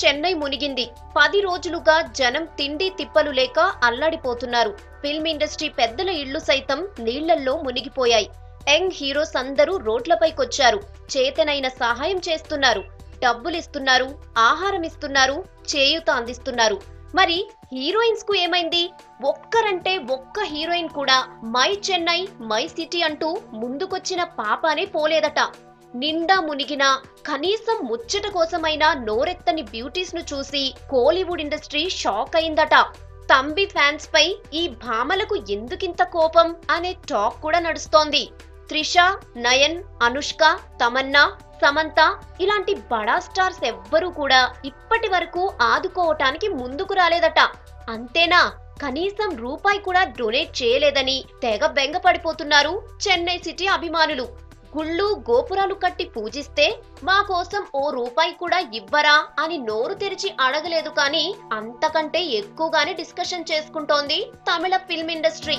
చెన్నై మునిగింది. 10 రోజులుగా జనం తిండి తిప్పలు లేక అల్లాడిపోతున్నారు. ఫిల్మ్ ఇండస్ట్రీ పెద్దల ఇళ్లు సైతం నీళ్లల్లో మునిగిపోయాయి. యంగ్ హీరోస్ అందరూ రోడ్లపైకొచ్చారు. చేతనైన సహాయం చేస్తున్నారు. డబ్బులిస్తున్నారు, ఆహారం ఇస్తున్నారు, చేయూత అందిస్తున్నారు. మరి హీరోయిన్స్ కు ఏమైంది? ఒక్కరంటే ఒక్క హీరోయిన్ కూడా మై చెన్నై, మై సిటీ అంటూ ముందుకొచ్చిన పాపానే పోలేదట. నిండా మునిగిన కనీసం ముచ్చట కోసమైనా నోరెత్తని బ్యూటీస్ ను చూసి కోలీవుడ్ ఇండస్ట్రీ షాక్ అయిందట. తంబి ఫ్యాన్స్ పై ఈ భామలకు ఎందుకింత కోపం అనే టాక్ కూడా నడుస్తోంది. త్రిష, నయన్, అనుష్క, తమన్నా, సమంత ఇలాంటి బడా స్టార్స్ ఎవ్వరూ కూడా ఇప్పటి వరకు ఆదుకోవటానికి ముందుకు రాలేదట. అంతేనా, కనీసం రూపాయి కూడా డొనేట్ చేయలేదని తెగ బెంగపడిపోతున్నారు చెన్నై సిటీ అభిమానులు. గుళ్ళు గోపురాలు కట్టి పూజిస్తే మా కోసం ఓ రూపాయి కూడా ఇవ్వరా అని నోరు తెరిచి అడగలేదు, కానీ అంతకంటే ఎక్కువగానే డిస్కషన్ చేసుకుంటోంది తమిళ ఫిల్మ్ ఇండస్ట్రీ.